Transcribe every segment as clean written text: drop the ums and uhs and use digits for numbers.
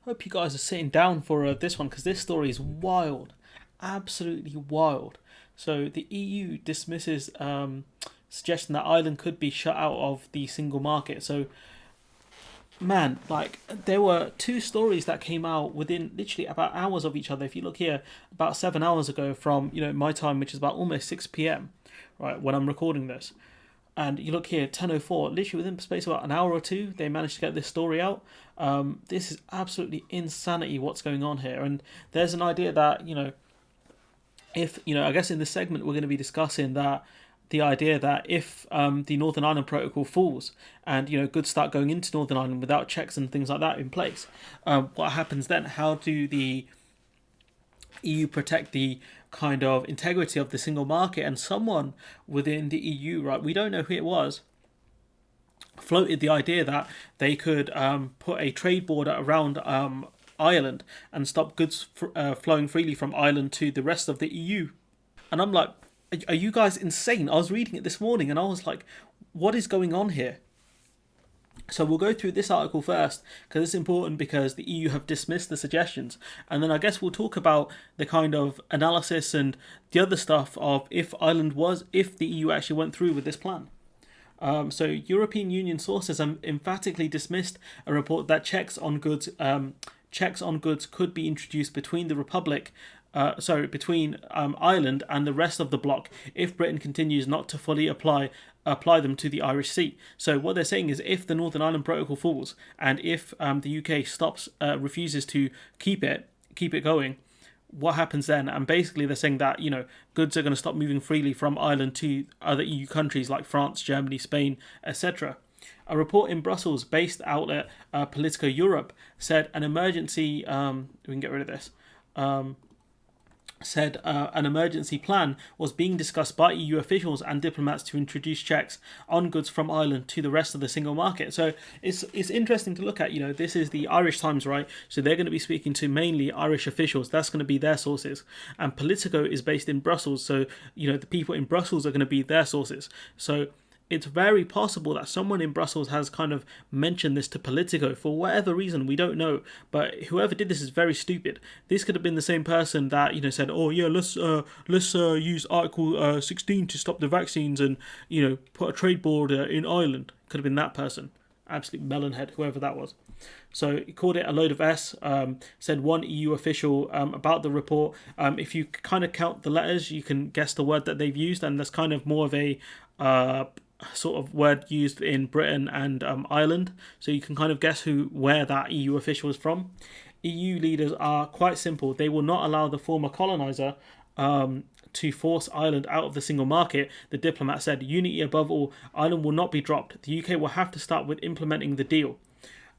Hope you guys are sitting down for this one because this story is wild, absolutely wild. So the EU dismisses suggestion that Ireland could be shut out of the single market. So man, like there were two stories that came out within literally about hours of each other. If you look here, about 7 hours ago from my time, which is about almost 6 p.m. right when I'm recording this. And you look here, 10:04, literally within the space of about an hour or two, they managed to get this story out. This is absolutely insanity what's going on here. And there's an idea that, if, I guess in this segment we're going to be discussing that the idea that if the Northern Ireland Protocol falls and, goods start going into Northern Ireland without checks and things like that in place, what happens then? How do the EU protect the kind of integrity of the single market? And someone within the EU, right, we don't know who it was, floated the idea that they could put a trade border around Ireland and stop goods flowing freely from Ireland to the rest of the EU. And I'm like, are you guys insane? I was reading it this morning and I was like, what is going on here? So we'll go through this article first because it's important because the EU have dismissed the suggestions, and then I guess we'll talk about the kind of analysis and the other stuff of if the EU actually went through with this plan. So European Union sources have emphatically dismissed a report that checks on goods could be introduced between the Republic. Between Ireland and the rest of the bloc, if Britain continues not to fully apply them to the Irish Sea. So what they're saying is, if the Northern Ireland Protocol falls and if the UK refuses to keep it going, what happens then? And basically they're saying that goods are going to stop moving freely from Ireland to other EU countries like France, Germany, Spain, etc. A report in Brussels-based outlet Politico Europe said an emergency. We can get rid of this. Said an emergency plan was being discussed by EU officials and diplomats to introduce checks on goods from Ireland to the rest of the single market. So it's interesting to look at. This is the Irish Times, right? So they're going to be speaking to mainly Irish officials. That's going to be their sources. And Politico is based in Brussels, so the people in Brussels are going to be their sources. So it's very possible that someone in Brussels has kind of mentioned this to Politico for whatever reason, we don't know. But whoever did this is very stupid. This could have been the same person that said, "Oh yeah, let's use Article 16 to stop the vaccines and put a trade border in Ireland." Could have been that person, absolute melonhead, whoever that was. So he called it a load of S. Said one EU official about the report. If you kind of count the letters, you can guess the word that they've used, and that's kind of more of a sort of word used in Britain and Ireland, so you can kind of guess where that EU official is from. EU leaders are quite simple. They will not allow the former colonizer to force Ireland out of the single market. The diplomat said, "Unity above all. Ireland will not be dropped. The UK will have to start with implementing the deal."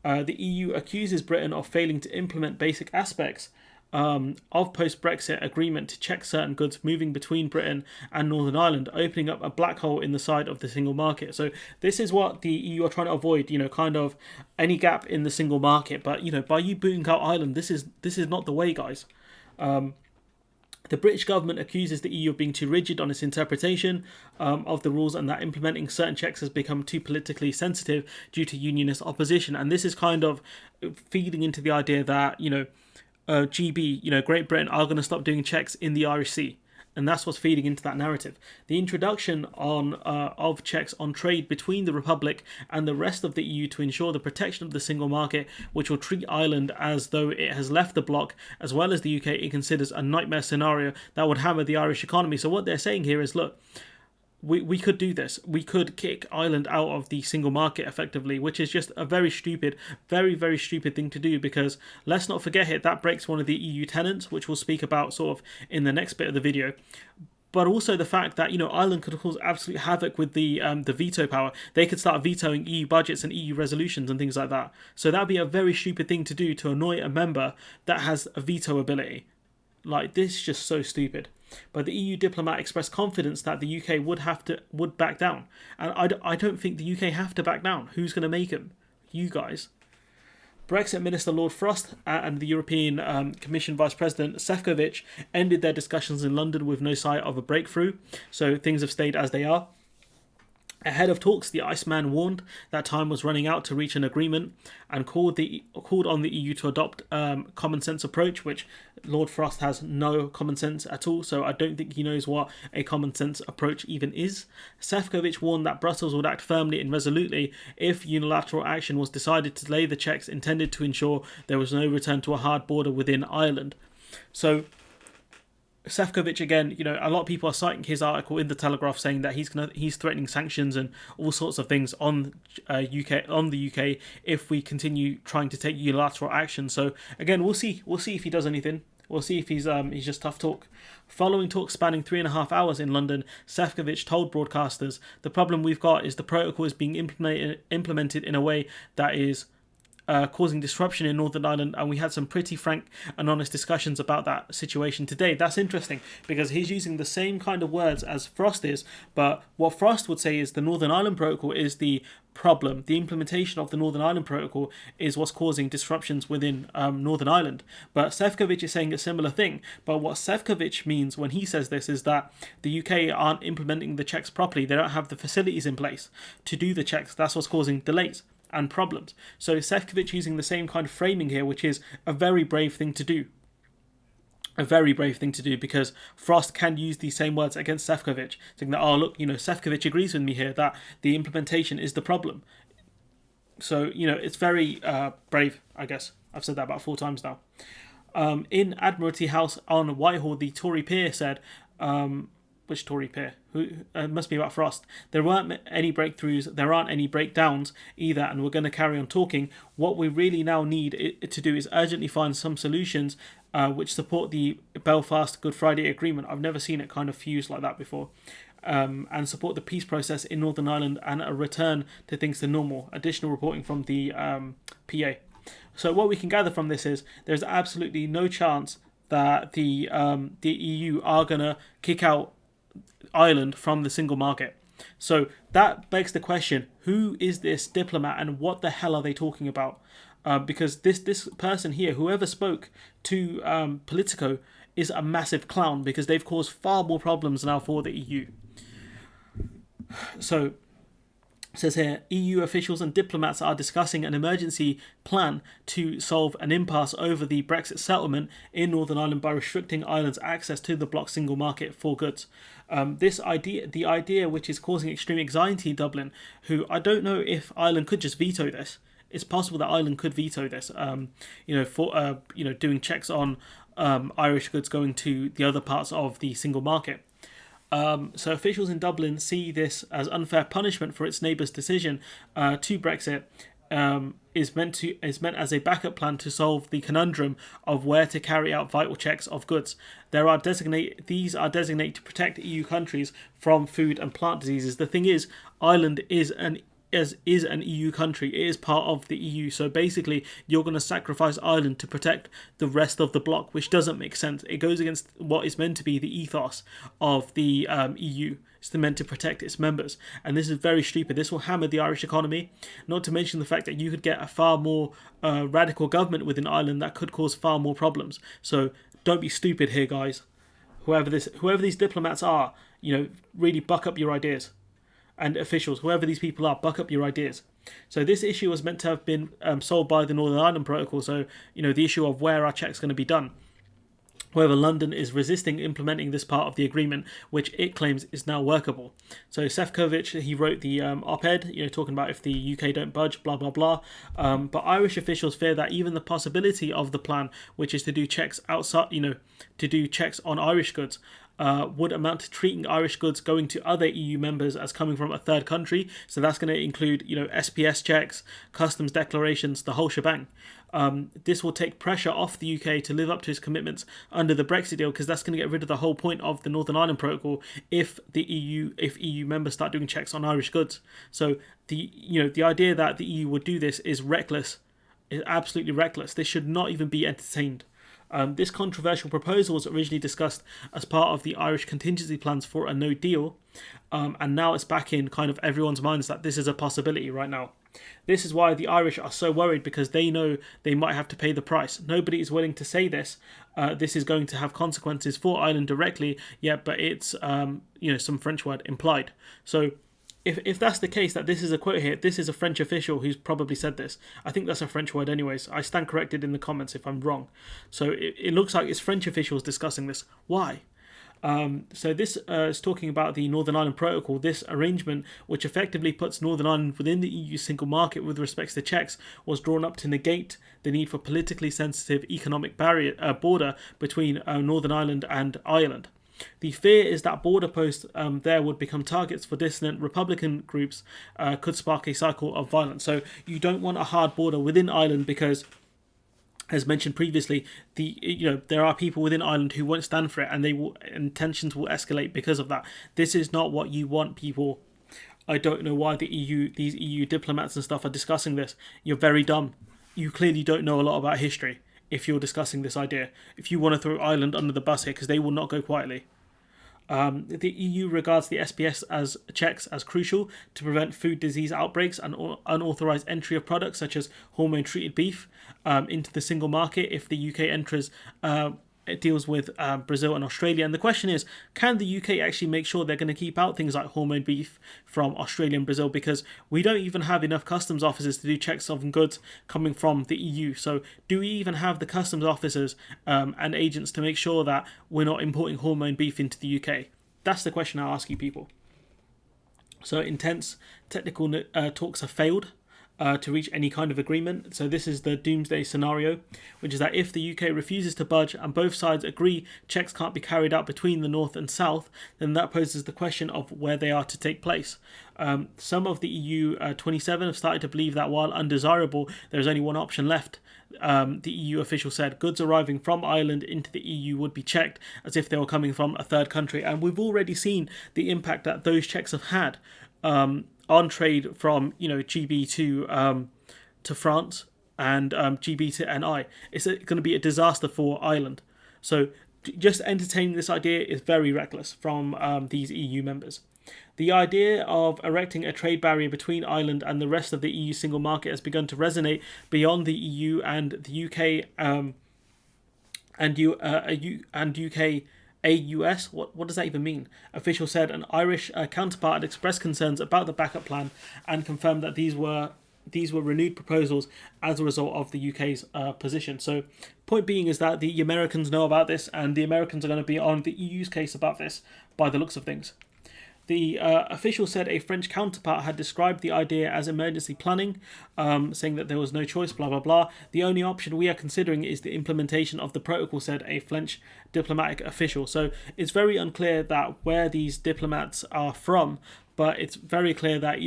The EU accuses Britain of failing to implement basic aspects of post-Brexit agreement to check certain goods moving between Britain and Northern Ireland, opening up a black hole in the side of the single market. So this is what the EU are trying to avoid, kind of any gap in the single market. But, by you booting out Ireland, this is not the way, guys. The British government accuses the EU of being too rigid on its interpretation of the rules and that implementing certain checks has become too politically sensitive due to unionist opposition. And this is kind of feeding into the idea that, GB, Great Britain are going to stop doing checks in the Irish Sea. And that's what's feeding into that narrative. The introduction of checks on trade between the Republic and the rest of the EU to ensure the protection of the single market, which will treat Ireland as though it has left the bloc, as well as the UK, it considers a nightmare scenario that would hammer the Irish economy. So what they're saying here is, look, we could do this. We could kick Ireland out of the single market effectively, which is just a very stupid, very, very stupid thing to do, because let's not forget it, that breaks one of the EU tenets, which we'll speak about sort of in the next bit of the video. But also the fact that, Ireland could cause absolute havoc with the veto power. They could start vetoing EU budgets and EU resolutions and things like that. So that'd be a very stupid thing to do to annoy a member that has a veto ability. Like, this is just so stupid. But the EU diplomat expressed confidence that the UK would back down. And I don't think the UK have to back down. Who's going to make them? You guys. Brexit Minister Lord Frost and the European Commission Vice President Šefčovič ended their discussions in London with no sight of a breakthrough. So things have stayed as they are. Ahead of talks, the Iceman warned that time was running out to reach an agreement and called on the EU to adopt common sense approach, which Lord Frost has no common sense at all, so I don't think he knows what a common sense approach even is. Šefčovič warned that Brussels would act firmly and resolutely if unilateral action was decided to delay the checks intended to ensure there was no return to a hard border within Ireland. So Šefčovič, again, a lot of people are citing his article in the Telegraph saying that he's threatening sanctions and all sorts of things on the UK if we continue trying to take unilateral action. So again, we'll see if he does anything. We'll see if he's just tough talk. Following talks spanning 3.5 hours in London, Šefčovič told broadcasters, "The problem we've got is the protocol is being implemented in a way that is causing disruption in Northern Ireland, and we had some pretty frank and honest discussions about that situation today." That's interesting because he's using the same kind of words as Frost is, but what Frost would say is the Northern Ireland Protocol is the problem. The implementation of the Northern Ireland Protocol is what's causing disruptions within Northern Ireland. But Šefčovič is saying a similar thing. But what Šefčovič means when he says this is that the UK aren't implementing the checks properly. They don't have the facilities in place to do the checks. That's what's causing delays and problems. So Šefčovič using the same kind of framing here, which is a very brave thing to do. A very brave thing to do, because Frost can use these same words against Šefčovič, saying that, oh look, Šefčovič agrees with me here that the implementation is the problem. So, it's very brave, I guess. I've said that about 4 times now. In Admiralty House on Whitehall, the Tory peer said, which Tory peer? Who must be about Frost. There weren't any breakthroughs, there aren't any breakdowns either, and we're going to carry on talking. What we really now need to do is urgently find some solutions which support the Belfast Good Friday Agreement. I've never seen it kind of fused like that before. And support the peace process in Northern Ireland and a return to things to normal. Additional reporting from the PA. So what we can gather from this is there's absolutely no chance that the EU are going to kick out Ireland from the single market. So that begs the question, who is this diplomat and what the hell are they talking about? Because this person here, whoever spoke to Politico, is a massive clown, because they've caused far more problems now for the EU. So it says here, EU officials and diplomats are discussing an emergency plan to solve an impasse over the Brexit settlement in Northern Ireland by restricting Ireland's access to the bloc single market for goods. The idea which is causing extreme anxiety in Dublin, who I don't know if Ireland could just veto this. It's possible that Ireland could veto this, doing checks on Irish goods going to the other parts of the single market. So officials in Dublin see this as unfair punishment for its neighbour's decision to Brexit. Is meant as a backup plan to solve the conundrum of where to carry out vital checks of goods. These are designated to protect EU countries from food and plant diseases. The thing is, Ireland is an EU country. It is part of the EU. So basically, you're going to sacrifice Ireland to protect the rest of the bloc, which doesn't make sense. It goes against what is meant to be the ethos of the EU. It's meant to protect its members. And this is very stupid. This will hammer the Irish economy, not to mention the fact that you could get a far more radical government within Ireland that could cause far more problems. So don't be stupid here, guys. Whoever these diplomats are, really buck up your ideas. And officials, whoever these people are, buck up your ideas. So this issue was meant to have been solved by the Northern Ireland Protocol. So, the issue of where our checks going to be done. However, London is resisting implementing this part of the agreement, which it claims is now workable. So Šefčovič, he wrote the op-ed, talking about if the UK don't budge, blah, blah, blah. But Irish officials fear that even the possibility of the plan, which is to do checks outside, to do checks on Irish goods, would amount to treating Irish goods going to other EU members as coming from a third country. So that's going to include, SPS checks, customs declarations, the whole shebang. This will take pressure off the UK to live up to its commitments under the Brexit deal, because that's going to get rid of the whole point of the Northern Ireland Protocol if EU members start doing checks on Irish goods. So the idea that the EU would do this is reckless, is absolutely reckless. This should not even be entertained. This controversial proposal was originally discussed as part of the Irish contingency plans for a no deal, and now it's back in kind of everyone's minds that this is a possibility right now. This is why the Irish are so worried, because they know they might have to pay the price. Nobody is willing to say this. This is going to have consequences for Ireland directly, but it's some French word implied. So if that's the case, that this is a quote here, this is a French official who's probably said this. I think that's a French word anyways. I stand corrected in the comments if I'm wrong. So it looks like it's French officials discussing this. Why? So this is talking about the Northern Ireland Protocol, this arrangement which effectively puts Northern Ireland within the EU single market with respect to checks, was drawn up to negate the need for politically sensitive economic border between Northern Ireland and Ireland. The fear is that border posts there would become targets for dissident Republican groups, could spark a cycle of violence. So you don't want a hard border within Ireland because, as mentioned previously, there are people within Ireland who won't stand for it, and tensions will escalate because of that. This is not what you want, people. I don't know why these EU diplomats and stuff are discussing this. You're very dumb. You clearly don't know a lot about history if you're discussing this idea. If you want to throw Ireland under the bus here, because they will not go quietly. The EU regards the SPS as checks as crucial to prevent food disease outbreaks and unauthorized entry of products such as hormone-treated beef into the single market if the UK enters. It deals with Brazil and Australia. And the question is, can the UK actually make sure they're going to keep out things like hormone beef from Australia and Brazil? Because we don't even have enough customs officers to do checks of goods coming from the EU. So do we even have the customs officers and agents to make sure that we're not importing hormone beef into the UK? That's the question I ask you, people. So intense technical talks have failed to reach any kind of agreement. So this is the doomsday scenario, which is that if the UK refuses to budge and both sides agree checks can't be carried out between the north and south, then that poses the question of where they are to take place. Some of the EU 27 have started to believe that while undesirable, there's only one option left. The EU official said goods arriving from Ireland into the EU would be checked as if they were coming from a third country. And we've already seen the impact that those checks have had on trade from GB to France and GB to NI. It's going to be a disaster for Ireland. So just entertaining this idea is very reckless from these EU members. The idea of erecting a trade barrier between Ireland and the rest of the EU single market has begun to resonate beyond the EU and the UK and UK. AUS? What does that even mean? Officials said an Irish counterpart had expressed concerns about the backup plan and confirmed that these were renewed proposals as a result of the UK's position. So, point being is that the Americans know about this, and the Americans are going to be on the EU's case about this by the looks of things. The official said a French counterpart had described the idea as emergency planning, saying that there was no choice, blah, blah, blah. The only option we are considering is the implementation of the protocol, said a French diplomatic official. So it's very unclear that where these diplomats are from, but it's very clear that,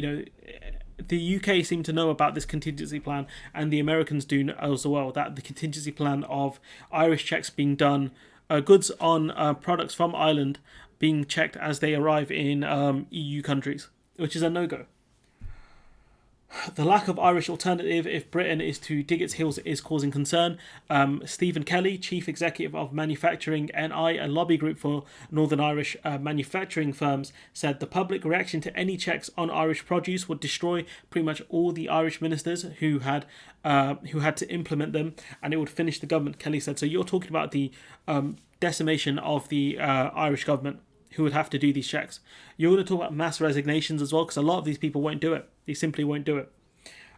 the UK seem to know about this contingency plan, and the Americans do as well, that the contingency plan of Irish checks being done, goods on products from Ireland being checked as they arrive in EU countries, which is a no-go. The lack of Irish alternative if Britain is to dig its heels is causing concern. Stephen Kelly, Chief Executive of Manufacturing NI, a lobby group for Northern Irish manufacturing firms, said the public reaction to any checks on Irish produce would destroy pretty much all the Irish ministers who had to implement them, and it would finish the government, Kelly said. So you're talking about the decimation of the Irish government, who would have to do these checks. You're going to talk about mass resignations as well, because a lot of these people won't do it. They simply won't do it.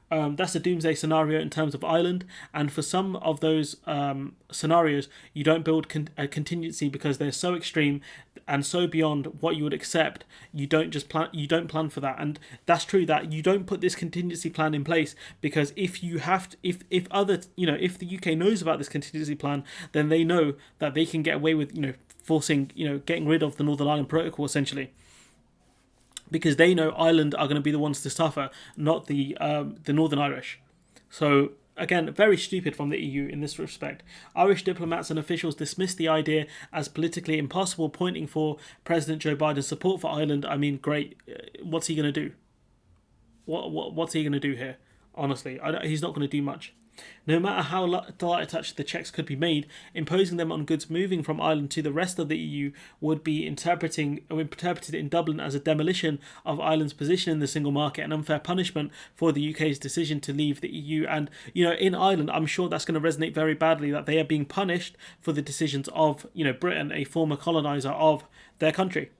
That's a doomsday scenario in terms of Ireland, and for some of those scenarios, you don't build a contingency because they're so extreme and so beyond what you would accept. You don't plan for that, and that's true that you don't put this contingency plan in place because if the UK knows about this contingency plan, then they know that they can get away with forcing getting rid of the Northern Ireland Protocol essentially, because they know Ireland are going to be the ones to suffer, not the Northern Irish. So again, very stupid from the EU in this respect. Irish diplomats and officials dismissed the idea as politically impossible, pointing for President Joe Biden's support for Ireland. I mean, great. What's he going to do? What's he going to do here? Honestly, he's not going to do much. No matter how light a touch the checks could be made, imposing them on goods moving from Ireland to the rest of the EU would be interpreted in Dublin as a demolition of Ireland's position in the single market and unfair punishment for the UK's decision to leave the EU. And, in Ireland, I'm sure that's going to resonate very badly, that they are being punished for the decisions of, Britain, a former coloniser of their country.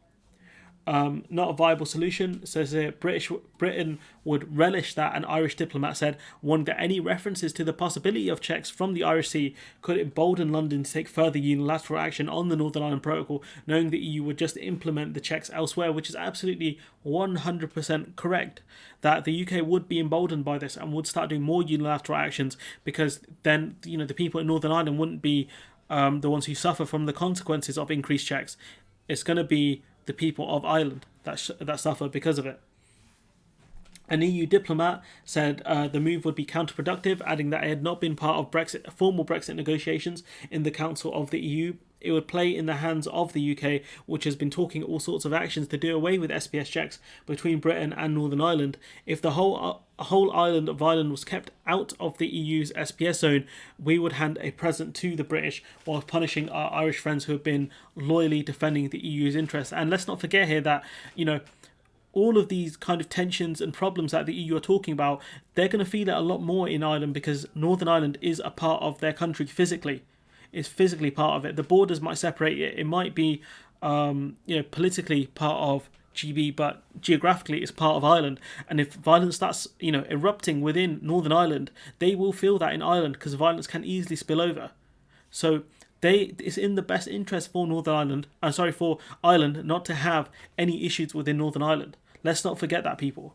not a viable solution. Says here, Britain would relish that. An Irish diplomat said, warned that any references to the possibility of checks from the Irish Sea could embolden London to take further unilateral action on the Northern Ireland Protocol, knowing the EU would just implement the checks elsewhere, which is absolutely 100% correct. That the UK would be emboldened by this and would start doing more unilateral actions, because then the people in Northern Ireland wouldn't be the ones who suffer from the consequences of increased checks. It's going to be the people of Ireland that suffer because of it. An EU diplomat said the move would be counterproductive, adding that it had not been part of formal Brexit negotiations in the Council of the EU. It would play in the hands of the UK, which has been talking all sorts of actions to do away with SPS checks between Britain and Northern Ireland. If the whole island of Ireland was kept out of the EU's SPS zone, we would hand a present to the British while punishing our Irish friends who have been loyally defending the EU's interests. And let's not forget here that, all of these kind of tensions and problems that the EU are talking about, they're going to feel it a lot more in Ireland, because Northern Ireland is a part of their country physically. It's physically part of it. The borders might separate it. It might be, politically part of GB, but geographically it's part of Ireland. And if violence starts, erupting within Northern Ireland, they will feel that in Ireland, because violence can easily spill over. So it's in the best interest for for Ireland not to have any issues within Northern Ireland. Let's not forget that, people.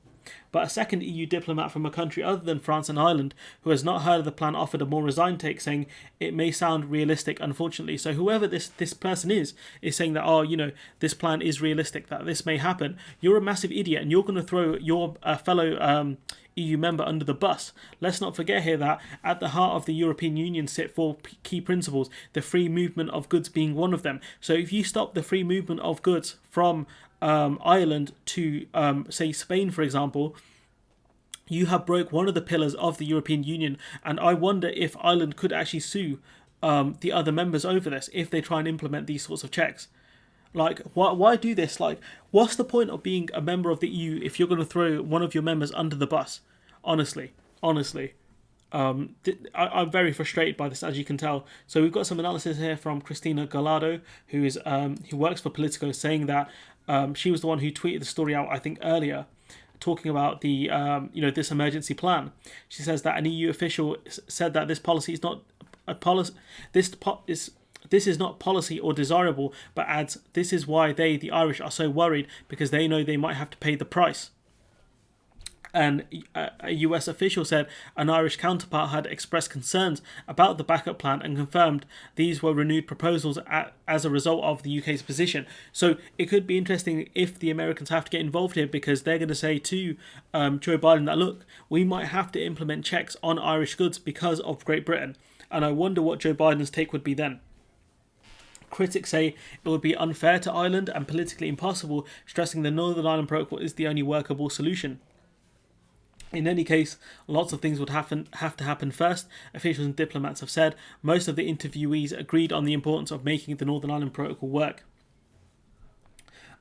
But a second EU diplomat from a country other than France and Ireland, who has not heard of the plan, offered a more resigned take, saying it may sound realistic, unfortunately. So whoever this person is saying that, this plan is realistic, that this may happen. You're a massive idiot, and you're going to throw your fellow EU member under the bus. Let's not forget here that at the heart of the European Union sit four key principles, the free movement of goods being one of them. So if you stop the free movement of goods from Ireland to, say, Spain, for example, you have broke one of the pillars of the European Union. And I wonder if Ireland could actually sue the other members over this if they try and implement these sorts of checks. Like, why do this? Like, what's the point of being a member of the EU if you're going to throw one of your members under the bus? Honestly. I'm very frustrated by this, as you can tell. So we've got some analysis here from Cristina Gallardo, who works for Politico, saying that she was the one who tweeted the story out, I think, earlier, talking about the this emergency plan. She says that an EU official said that this policy is not a policy. This is not policy or desirable, but adds, this is why they, the Irish, are so worried, because they know they might have to pay the price. And a US official said an Irish counterpart had expressed concerns about the backup plan and confirmed these were renewed proposals as a result of the UK's position. So it could be interesting if the Americans have to get involved here, because they're going to say to Joe Biden that, look, we might have to implement checks on Irish goods because of Great Britain. And I wonder what Joe Biden's take would be then. Critics say it would be unfair to Ireland and politically impossible, stressing the Northern Ireland Protocol is the only workable solution. In any case, lots of things would have to happen first. Officials and diplomats have said most of the interviewees agreed on the importance of making the Northern Ireland Protocol work.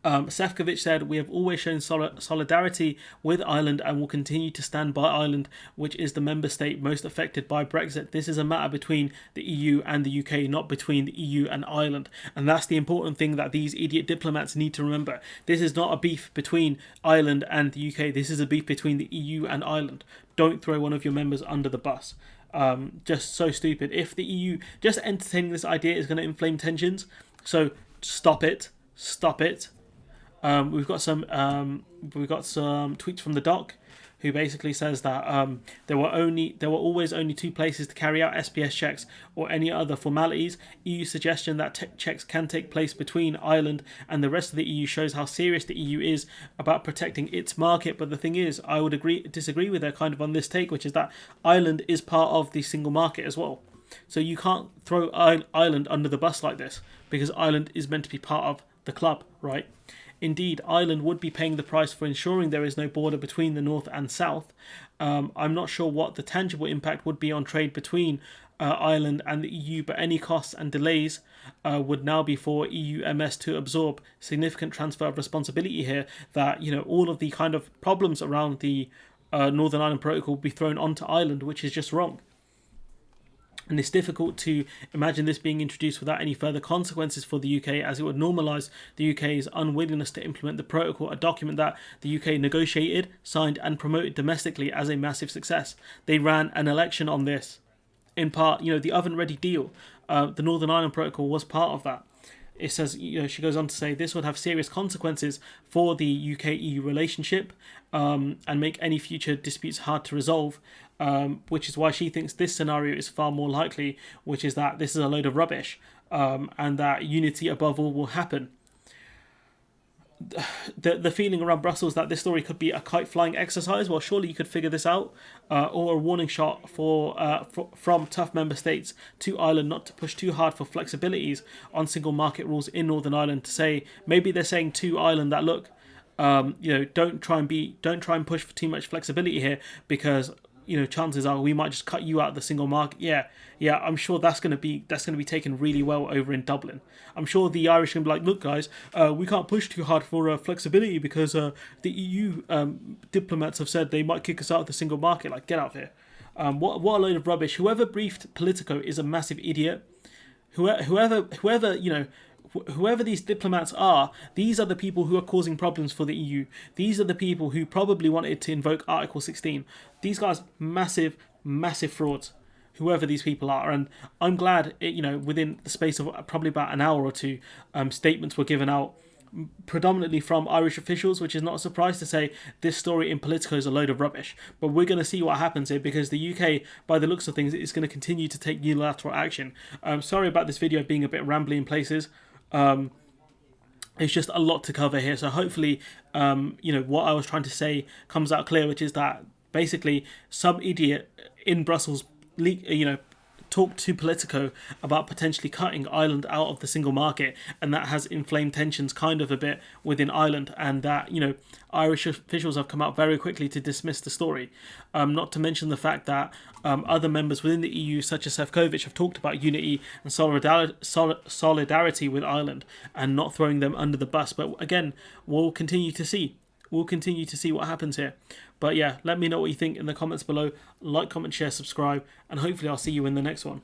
Šefčovič said, we have always shown solidarity with Ireland and will continue to stand by Ireland, which is the member state most affected by Brexit. This is a matter between the EU and the UK, not between the EU and Ireland. And that's the important thing that these idiot diplomats need to remember. This is not a beef between Ireland and the UK. This is a beef between the EU and Ireland. Don't throw one of your members under the bus. Just so stupid. If the EU just entertaining this idea is going to inflame tensions, so stop it. We've got some tweets from the doc, who basically says that there were always only two places to carry out SPS checks or any other formalities. EU suggestion that checks can take place between Ireland and the rest of the EU shows how serious the EU is about protecting its market. But the thing is, I would disagree with her kind of on this take, which is that Ireland is part of the single market as well. So you can't throw Ireland under the bus like this, because Ireland is meant to be part of the club, right? Indeed, Ireland would be paying the price for ensuring there is no border between the north and south. I'm not sure what the tangible impact would be on trade between Ireland and the EU, but any costs and delays would now be for EU MS to absorb. Significant transfer of responsibility here, that all of the kind of problems around the Northern Ireland Protocol will be thrown onto Ireland, which is just wrong. And it's difficult to imagine this being introduced without any further consequences for the UK, as it would normalise the UK's unwillingness to implement the protocol, a document that the UK negotiated, signed, and promoted domestically as a massive success. They ran an election on this. In part, the oven-ready deal, the Northern Ireland Protocol was part of that. It says, she goes on to say, this would have serious consequences for the UK-EU relationship, and make any future disputes hard to resolve, which is why she thinks this scenario is far more likely, which is that this is a load of rubbish, and that unity above all will happen. The feeling around Brussels that this story could be a kite flying exercise. Well, surely you could figure this out, or a warning shot from tough member states to Ireland not to push too hard for flexibilities on single market rules in Northern Ireland. To say, maybe they're saying to Ireland that, look, don't try and push for too much flexibility here, because chances are we might just cut you out of the single market. Yeah, I'm sure that's gonna be taken really well over in Dublin. I'm sure the Irish can be like, look, guys, we can't push too hard for flexibility because the EU diplomats have said they might kick us out of the single market. Like, get out of here. What a load of rubbish. Whoever briefed Politico is a massive idiot. Whoever these diplomats are, these are the people who are causing problems for the EU. These are the people who probably wanted to invoke Article 16. These guys, massive, massive frauds, whoever these people are. And I'm glad, within the space of probably about an hour or two, statements were given out, predominantly from Irish officials, which is not a surprise to say this story in Politico is a load of rubbish. But we're going to see what happens here, because the UK, by the looks of things, is going to continue to take unilateral action. Sorry about this video being a bit rambly in places. It's just a lot to cover here, so hopefully what I was trying to say comes out clear, which is that basically some idiot in Brussels talked to Politico about potentially cutting Ireland out of the single market, and that has inflamed tensions kind of a bit within Ireland, and that Irish officials have come out very quickly to dismiss the story. Not to mention the fact that other members within the EU, such as Sefcovic, have talked about unity and solidarity with Ireland and not throwing them under the bus. But again, we'll continue to see. What happens here. But yeah, let me know what you think in the comments below. Like, comment, share, subscribe, and hopefully I'll see you in the next one.